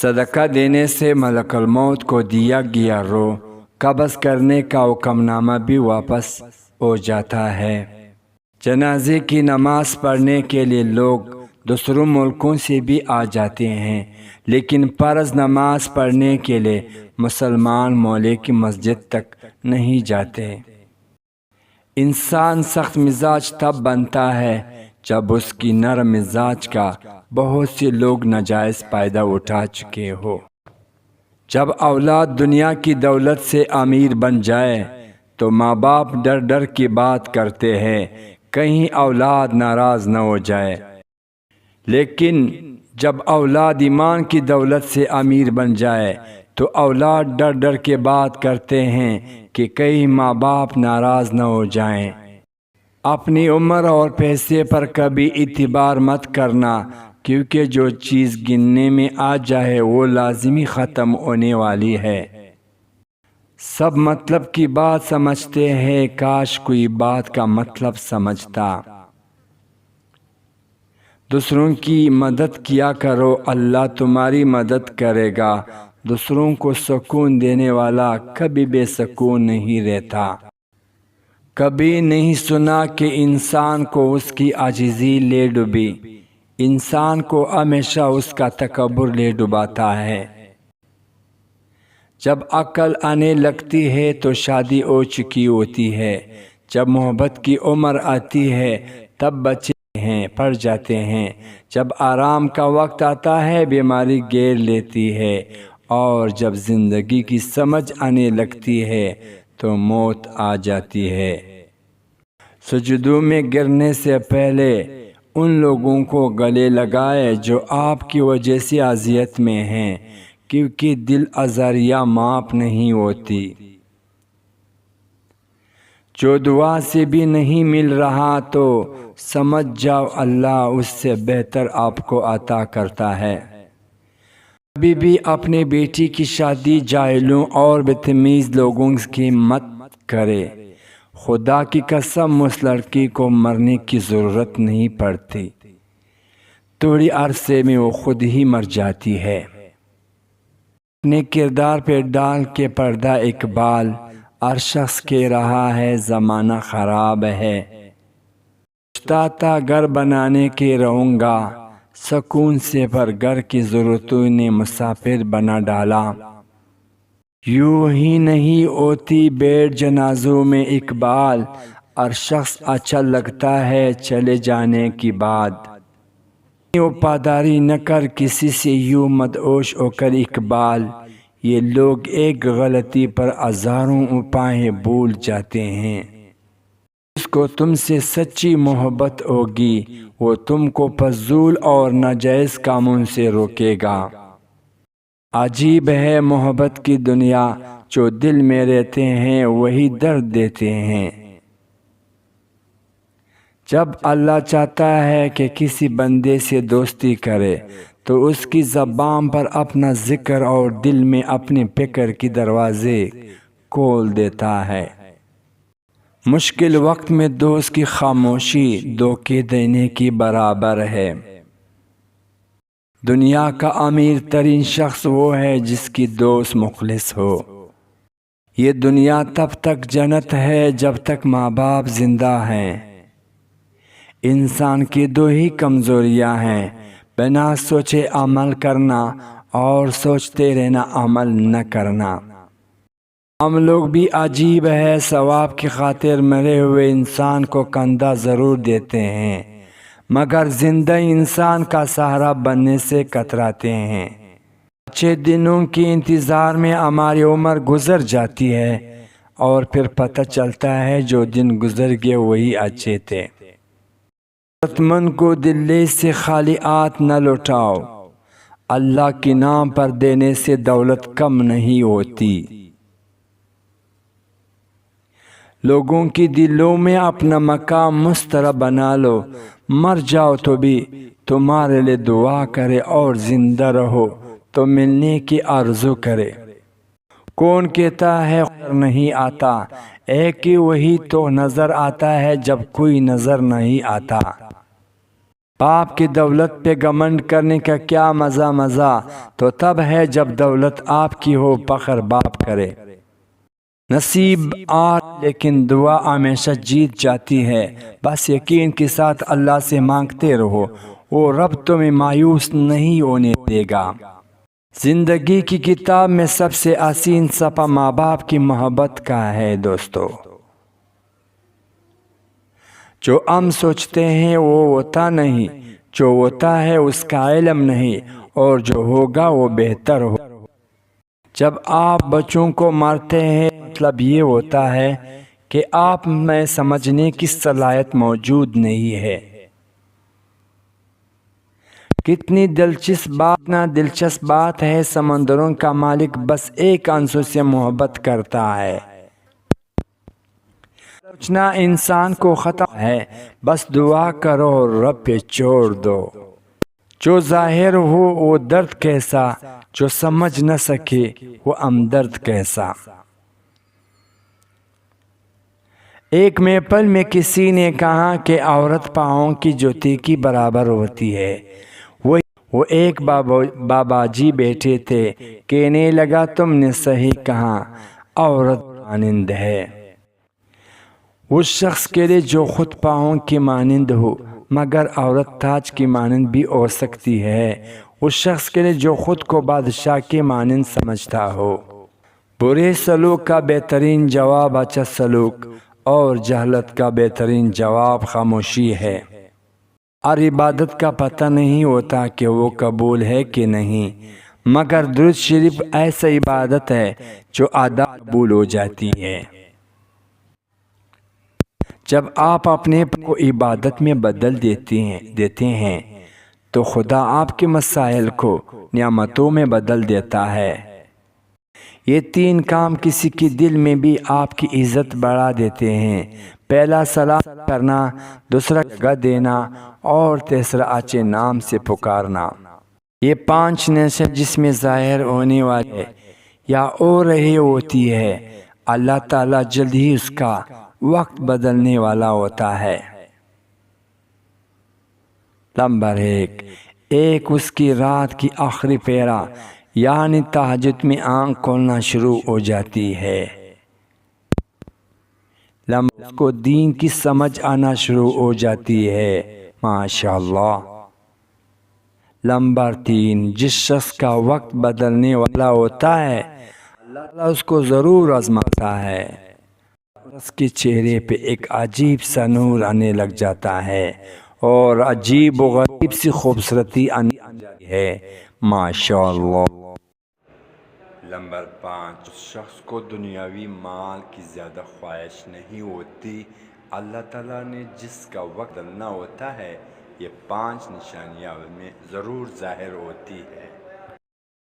صدقہ دینے سے ملک الموت کو دیا گیا روح قبض کرنے کا حکم نامہ بھی واپس ہو جاتا ہے۔ جنازے کی نماز پڑھنے کے لیے لوگ دوسروں ملکوں سے بھی آ جاتے ہیں، لیکن فرض نماز پڑھنے کے لیے مسلمان مولے کی مسجد تک نہیں جاتے۔ انسان سخت مزاج تب بنتا ہے جب اس کی نرم مزاج کا بہت سے لوگ ناجائز فائدہ اٹھا چکے ہو۔ جب اولاد دنیا کی دولت سے امیر بن جائے تو ماں باپ ڈر ڈر کی بات کرتے ہیں کہیں اولاد ناراض نہ ہو جائے، لیکن جب اولاد ایمان کی دولت سے امیر بن جائے تو اولاد ڈر ڈر کے بات کرتے ہیں کہ کہیں ماں باپ ناراض نہ ہو جائیں۔ اپنی عمر اور پیسے پر کبھی اعتبار مت کرنا، کیونکہ جو چیز گننے میں آ جائے وہ لازمی ختم ہونے والی ہے۔ سب مطلب کی بات سمجھتے ہیں، کاش کوئی بات کا مطلب سمجھتا۔ دوسروں کی مدد کیا کرو، اللہ تمہاری مدد کرے گا۔ دوسروں کو سکون دینے والا کبھی بے سکون نہیں رہتا۔ کبھی نہیں سنا کہ انسان کو اس کی عاجزی لے ڈوبی، انسان کو ہمیشہ اس کا تکبر لے ڈوباتا ہے۔ جب عقل آنے لگتی ہے تو شادی ہو چکی ہوتی ہے، جب محبت کی عمر آتی ہے تب بچے پڑ جاتے ہیں، جب آرام کا وقت آتا ہے بیماری گھیر لیتی ہے، اور جب زندگی کی سمجھ آنے لگتی ہے تو موت آ جاتی ہے۔ سجدوں میں گرنے سے پہلے ان لوگوں کو گلے لگائے جو آپ کی وجہ سے اذیت میں ہیں، کیونکہ دل آزاریہ معاف نہیں ہوتی۔ جو دعا سے بھی نہیں مل رہا تو سمجھ جاؤ اللہ اس سے بہتر آپ کو عطا کرتا ہے۔ کبھی بھی اپنے بیٹی کی شادی جاہلوں اور بدتمیز لوگوں کی مت کرے۔ خدا کی قسم اس لڑکی کو مرنے کی ضرورت نہیں پڑتی، تھوڑی عرصے میں وہ خود ہی مر جاتی ہے۔ اپنے کردار پہ ڈال کے پردہ اقبال، ہر شخص کہہ رہا ہے زمانہ خراب ہے۔ سوچتا گھر بنانے کے رہوں گا، سکون سے پر گھر کی ضرورتوں نے مسافر بنا ڈالا۔ یوں ہی نہیں ہوتی بیٹھ جنازوں میں اقبال، ہر شخص اچھا لگتا ہے چلے جانے کی بعد۔ وفاداری نہ کر کسی سے یوں مدہوش ہو کر اقبال، یہ لوگ ایک غلطی پر ہزاروں اپائیں بھول جاتے ہیں۔ جس کو تم سے سچی محبت ہوگی وہ تم کو فضول اور ناجائز کاموں سے روکے گا۔ عجیب ہے محبت کی دنیا، جو دل میں رہتے ہیں وہی درد دیتے ہیں۔ جب اللہ چاہتا ہے کہ کسی بندے سے دوستی کرے تو اس کی زبان پر اپنا ذکر اور دل میں اپنے فکر کی دروازے کھول دیتا ہے۔ مشکل وقت میں دوست کی خاموشی دھوکے دینے کی برابر ہے۔ دنیا کا امیر ترین شخص وہ ہے جس کی دوست مخلص ہو۔ یہ دنیا تب تک جنت ہے جب تک ماں باپ زندہ ہیں۔ انسان کی دو ہی کمزوریاں ہیں، بنا سوچے عمل کرنا اور سوچتے رہنا عمل نہ کرنا۔ ہم لوگ بھی عجیب ہے، ثواب کی خاطر مرے ہوئے انسان کو کندھا ضرور دیتے ہیں، مگر زندہ انسان کا سہارا بننے سے کتراتے ہیں۔ اچھے دنوں کے انتظار میں ہماری عمر گزر جاتی ہے اور پھر پتہ چلتا ہے جو دن گزر گئے وہی اچھے تھے۔ ضرورت مند کو دل سے خالی ہاتھ نہ لوٹاؤ، اللہ کے نام پر دینے سے دولت کم نہیں ہوتی۔ لوگوں کی دلوں میں اپنا مقام مستر بنا لو، مر جاؤ تو بھی تمہارے لیے دعا کرے اور زندہ رہو تو ملنے کی آرزو کرے۔ کون کہتا ہے نظر نہیں آتا، ایک ہی وہی تو نظر آتا ہے جب کوئی نظر نہیں آتا۔ باپ کی دولت پہ گھمنڈ کرنے کا کیا مزہ تو تب ہے جب دولت آپ کی ہو، فخر باپ کرے۔ نصیب لیکن دعا ہمیشہ جیت جاتی ہے، بس یقین کے ساتھ اللہ سے مانگتے رہو، وہ رب تمہیں مایوس نہیں ہونے دے گا۔ زندگی کی کتاب میں سب سے حسین صفحہ ماں باپ کی محبت کا ہے دوستو۔ جو ہم سوچتے ہیں وہ ہوتا نہیں، جو ہوتا ہے اس کا علم نہیں، اور جو ہوگا وہ بہتر ہو۔ جب آپ بچوں کو مارتے ہیں مطلب یہ ہوتا ہے کہ آپ میں سمجھنے کی صلاحیت موجود نہیں ہے۔ کتنی دلچسپ بات ہے، سمندروں کا مالک بس ایک عنصر سے محبت کرتا ہے۔ سوچنا انسان کو خطا ہے، بس دعا کرو اور رب پہ چھوڑ دو۔ جو ظاہر ہو وہ درد کیسا، جو سمجھ نہ سکے وہ ہمدرد کیسا۔ ایک محفل میں کسی نے کہا کہ عورت پاؤں کی جوتی کی برابر ہوتی ہے۔ وہ ایک بابا جی بیٹھے تھے، کہنے لگا تم نے صحیح کہا، عورت مانند ہے اس شخص کے لیے جو خود پاؤں کی مانند ہو، مگر عورت تاج کی مانند بھی ہو سکتی ہے اس شخص کے لیے جو خود کو بادشاہ کی مانند سمجھتا ہو۔ برے سلوک کا بہترین جواب اچھا سلوک، اور جہالت کا بہترین جواب خاموشی ہے۔ اور عبادت کا پتہ نہیں ہوتا کہ وہ قبول ہے کہ نہیں، مگر درود شریف ایسا عبادت ہے جو آدھا قبول ہو جاتی ہے۔ جب آپ اپنے کو عبادت میں بدل دیتے ہیں تو خدا آپ کے مسائل کو نعمتوں میں بدل دیتا ہے۔ یہ تین کام کسی کے دل میں بھی آپ کی عزت بڑھا دیتے ہیں۔ پہلا سلام کرنا، دوسرا جگہ دینا، اور تیسرا اچھے نام سے پکارنا۔ یہ 5 نعمتیں جس میں ظاہر ہونے والی یا ہو رہی ہوتی ہے، اللہ تعالیٰ جلد ہی اس کا وقت بدلنے والا ہوتا ہے۔ نمبر 1، اس کی رات کی آخری پہرا یعنی تہجد میں آنکھ کھولنا شروع ہو جاتی ہے۔ اس کو دین کی سمجھ آنا شروع ہو جاتی ہے، ماشاءاللہ۔ نمبر 3، جس شخص کا وقت بدلنے والا ہوتا ہے اللہ اس کو ضرور آزماتا ہے، اس کے چہرے پہ ایک عجیب سا نور آنے لگ جاتا ہے اور عجیب و غریب سی خوبصورتی آنے لگتی ہے، ماشاءاللہ۔ نمبر 5، اس شخص کو دنیاوی مال کی زیادہ خواہش نہیں ہوتی۔ اللہ تعالیٰ نے جس کا وقت بدلنا ہوتا ہے یہ 5 نشانیاں میں ضرور ظاہر ہوتی ہے۔